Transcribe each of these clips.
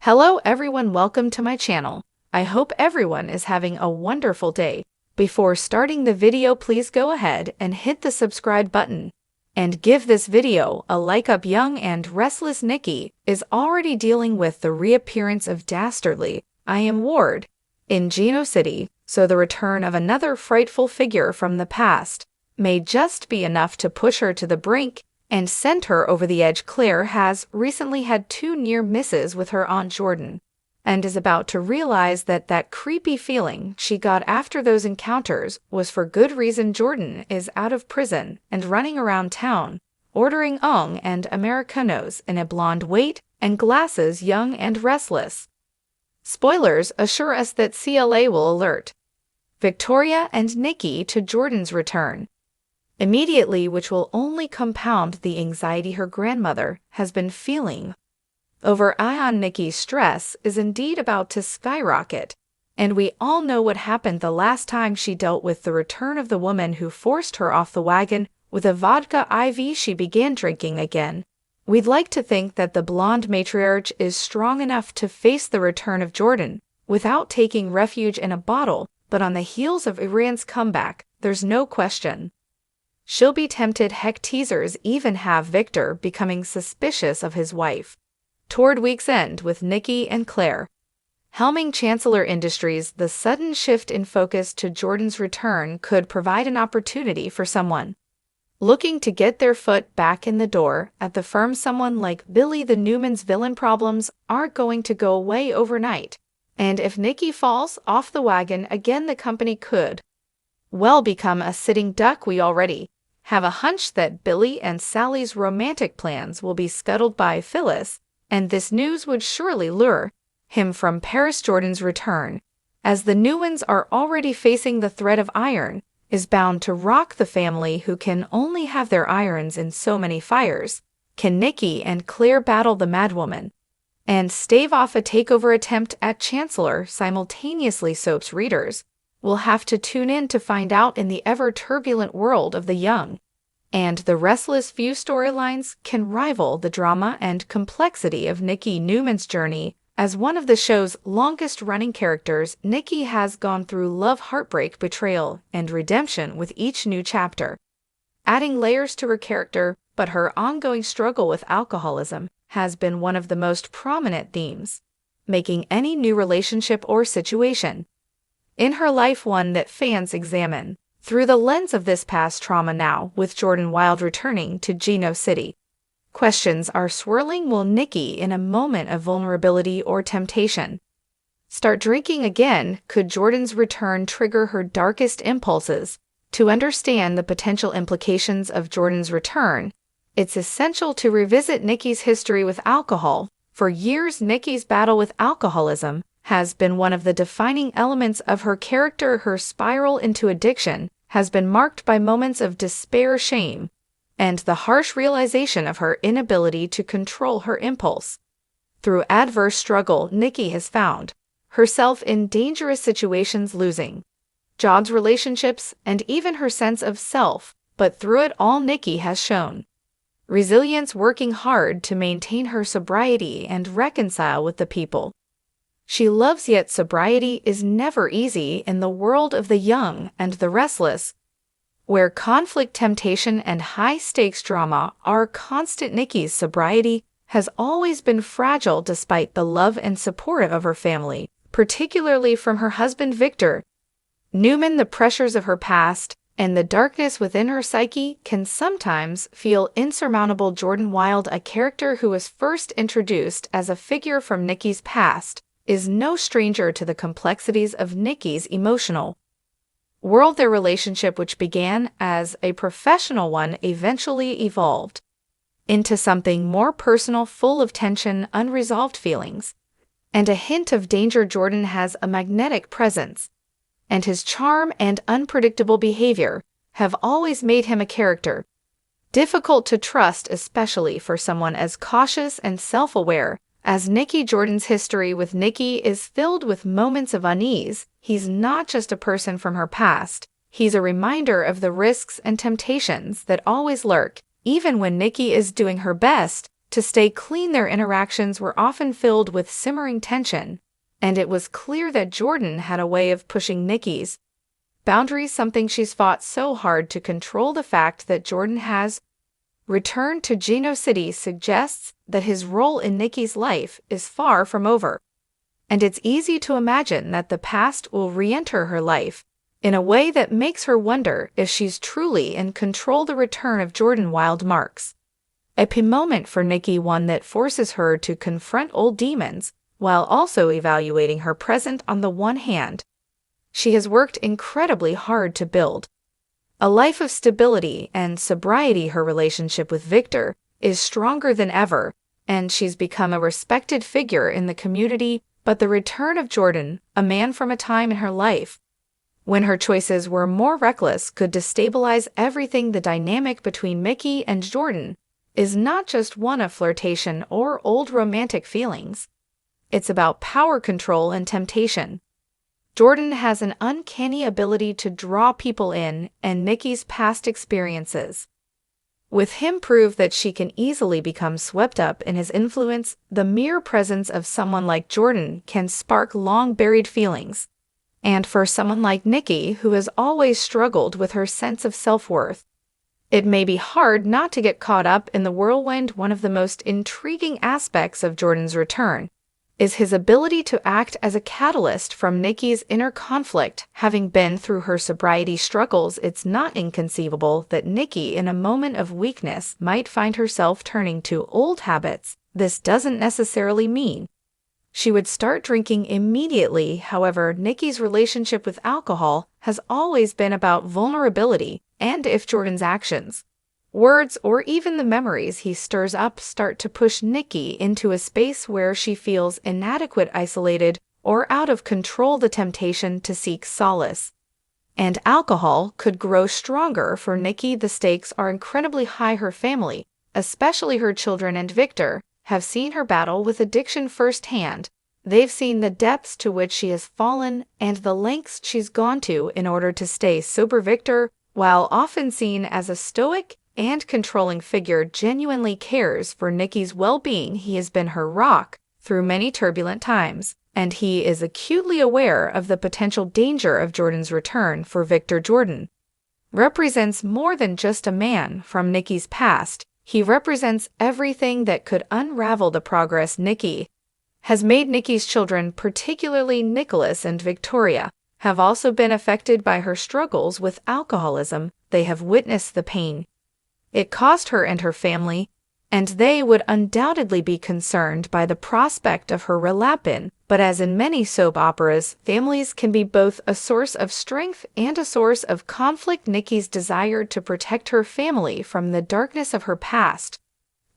Hello everyone, welcome to my channel. I hope everyone is having a wonderful day. Before starting the video, please go ahead and hit the subscribe button and give this video a like up. Young and restless Nikki is already dealing with the reappearance of dastardly I.M. Ward in Genoa City, so the return of another frightful figure from the past may just be enough to push her to the brink and send her over the edge. Claire has recently had two near misses with her Aunt Jordan and is about to realize that that creepy feeling she got after those encounters was for good reason. Jordan is out of prison and running around town, ordering ong and Americanos in a blonde weight and glasses. Young and restless spoilers assure us that CLA will alert Victoria and Nikki to Jordan's return immediately, which will only compound the anxiety her grandmother has been feeling over Ion. Nikki's stress is indeed about to skyrocket, and we all know what happened the last time she dealt with the return of the woman who forced her off the wagon with a vodka IV. She began drinking again. We'd like to think that the blonde matriarch is strong enough to face the return of Jordan without taking refuge in a bottle, but on the heels of Iran's comeback, there's no question she'll be tempted. Heck, teasers even have Victor becoming suspicious of his wife toward week's end with Nikki and Claire helming Chancellor Industries. The sudden shift in focus to Jordan's return could provide an opportunity for someone looking to get their foot back in the door at the firm. Someone like Billy the Newman's villain problems aren't going to go away overnight, and if Nikki falls off the wagon again, the company could well become a sitting duck. We already have a hunch that Billy and Sally's romantic plans will be scuttled by Phyllis, and this news would surely lure him from Paris. Jordan's return, as the Newmans are already facing the threat of iron, is bound to rock the family, who can only have their irons in so many fires. Can Nikki and Claire battle the madwoman and stave off a takeover attempt at Chancellor simultaneously? Soaps readers will have to tune in to find out. In the ever-turbulent world of the young and the restless, few storylines can rival the drama and complexity of Nikki Newman's journey. As one of the show's longest-running characters, Nikki has gone through love, heartbreak, betrayal, and redemption with each new chapter, adding layers to her character. But her ongoing struggle with alcoholism has been one of the most prominent themes, making any new relationship or situation in her life one that fans examine through the lens of this past trauma. Now, with Jordan Wilde returning to Genoa City, questions are swirling. Will Nikki, in a moment of vulnerability or temptation, start drinking again? Could Jordan's return trigger her darkest impulses? To understand the potential implications of Jordan's return, it's essential to revisit Nikki's history with alcohol. For years, Nikki's battle with alcoholism has been one of the defining elements of her character. Her spiral into addiction has been marked by moments of despair, shame, and the harsh realization of her inability to control her impulse. Through adverse struggle, Nikki has found herself in dangerous situations, losing jobs, relationships, and even her sense of self. But through it all, Nikki has shown resilience, working hard to maintain her sobriety and reconcile with the people she loves. Yet sobriety is never easy in the world of the young and the restless, where conflict, temptation, and high-stakes drama are constant. Nikki's sobriety has always been fragile despite the love and support of her family, particularly from her husband Victor Newman. The pressures of her past and the darkness within her psyche can sometimes feel insurmountable. Jordan Wilde, a character who was first introduced as a figure from Nikki's past, is no stranger to the complexities of Nikki's emotional world. Their relationship, which began as a professional one, eventually evolved into something more personal, full of tension, unresolved feelings, and a hint of danger. Jordan has a magnetic presence, and his charm and unpredictable behavior have always made him a character difficult to trust, especially for someone as cautious and self-aware as Nikki. Jordan's history with Nikki is filled with moments of unease. He's not just a person from her past, he's a reminder of the risks and temptations that always lurk, even when Nikki is doing her best To stay clean, their interactions were often filled with simmering tension, and it was clear that Jordan had a way of pushing Nikki's boundaries, something she's fought so hard to control. The fact that Jordan has returned to Genoa City suggests that his role in Nikki's life is far from over, and it's easy to imagine that the past will re-enter her life in a way that makes her wonder if she's truly in control. The return of Jordan Wild marks a key moment for Nikki, one that forces her to confront old demons while also evaluating her present. On the one hand, she has worked incredibly hard to build a life of stability and sobriety. Her relationship with Victor is stronger than ever, and she's become a respected figure in the community. But the return of Jordan, a man from a time in her life when her choices were more reckless, could destabilize everything. The dynamic between Nikki and Jordan is not just one of flirtation or old romantic feelings. It's about power, control, and temptation. Jordan has an uncanny ability to draw people in, and Nikki's past experiences with him prove that she can easily become swept up in his influence. The mere presence of someone like Jordan can spark long-buried feelings. And for someone like Nikki, who has always struggled with her sense of self-worth, it may be hard not to get caught up in the whirlwind. One of the most intriguing aspects of Jordan's return is his ability to act as a catalyst from Nikki's inner conflict. Having been through her sobriety struggles, it's not inconceivable that Nikki, in a moment of weakness, might find herself turning to old habits. This doesn't necessarily mean she would start drinking immediately. However, Nikki's relationship with alcohol has always been about vulnerability, and if Jordan's actions, words, or even the memories he stirs up start to push Nikki into a space where she feels inadequate, isolated, or out of control, the temptation to seek solace and alcohol could grow stronger for Nikki. The stakes are incredibly high. Her family, especially her children and Victor, have seen her battle with addiction firsthand. They've seen the depths to which she has fallen and the lengths she's gone to in order to stay sober. Victor, while often seen as a stoic and controlling figure, genuinely cares for Nikki's well-being. He has been her rock through many turbulent times, and he is acutely aware of the potential danger of Jordan's return. For Victor, Jordan represents more than just a man from Nikki's past. He represents everything that could unravel the progress Nikki has made. Nikki's children, particularly Nicholas and Victoria, have also been affected by her struggles with alcoholism. They have witnessed the pain it caused her and her family, and they would undoubtedly be concerned by the prospect of her relapse. But as in many soap operas, families can be both a source of strength and a source of conflict. Nikki's desire to protect her family from the darkness of her past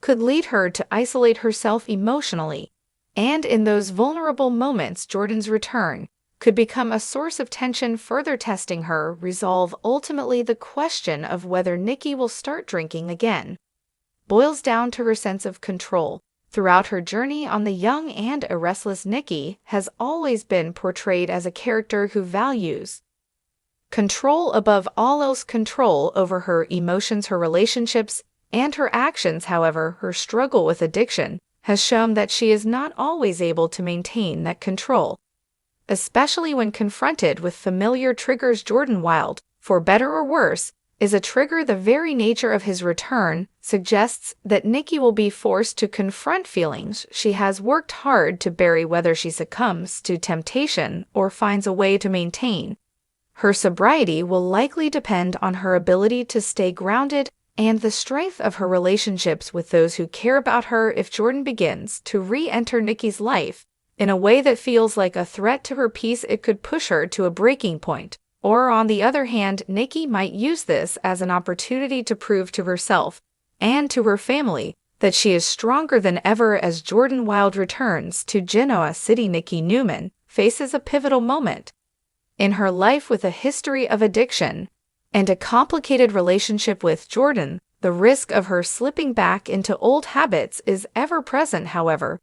could lead her to isolate herself emotionally, and in those vulnerable moments, Jordan's return could become a source of tension, further testing her resolve. Ultimately, the question of whether Nikki will start drinking again boils down to her sense of control. Throughout her journey on The Young and a Restless, Nikki has always been portrayed as a character who values control above all else, control over her emotions, her relationships, and her actions. However, her struggle with addiction has shown that she is not always able to maintain that control, especially when confronted with familiar triggers. Jordan Wild, for better or worse, is a trigger. The very nature of his return suggests that Nikki will be forced to confront feelings she has worked hard to bury. Whether she succumbs to temptation or finds a way to maintain her sobriety will likely depend on her ability to stay grounded and the strength of her relationships with those who care about her. If Jordan begins to re-enter Nikki's life in a way that feels like a threat to her peace, it could push her to a breaking point. Or on the other hand, Nikki might use this as an opportunity to prove to herself and to her family that she is stronger than ever. As Jordan Wild returns to Genoa City, Nikki Newman faces a pivotal moment in her life. With a history of addiction and a complicated relationship with Jordan, the risk of her slipping back into old habits is ever present. However,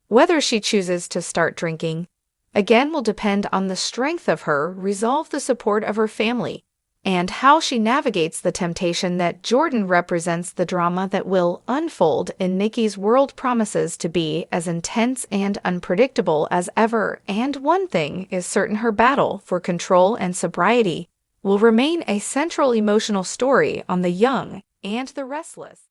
whether she chooses to start drinking again will depend on the strength of her resolve, the support of her family, and how she navigates the temptation that Jordan represents. The drama that will unfold in Nikki's world promises to be as intense and unpredictable as ever, and one thing is certain: her battle for control and sobriety will remain a central emotional story on The Young and the Restless.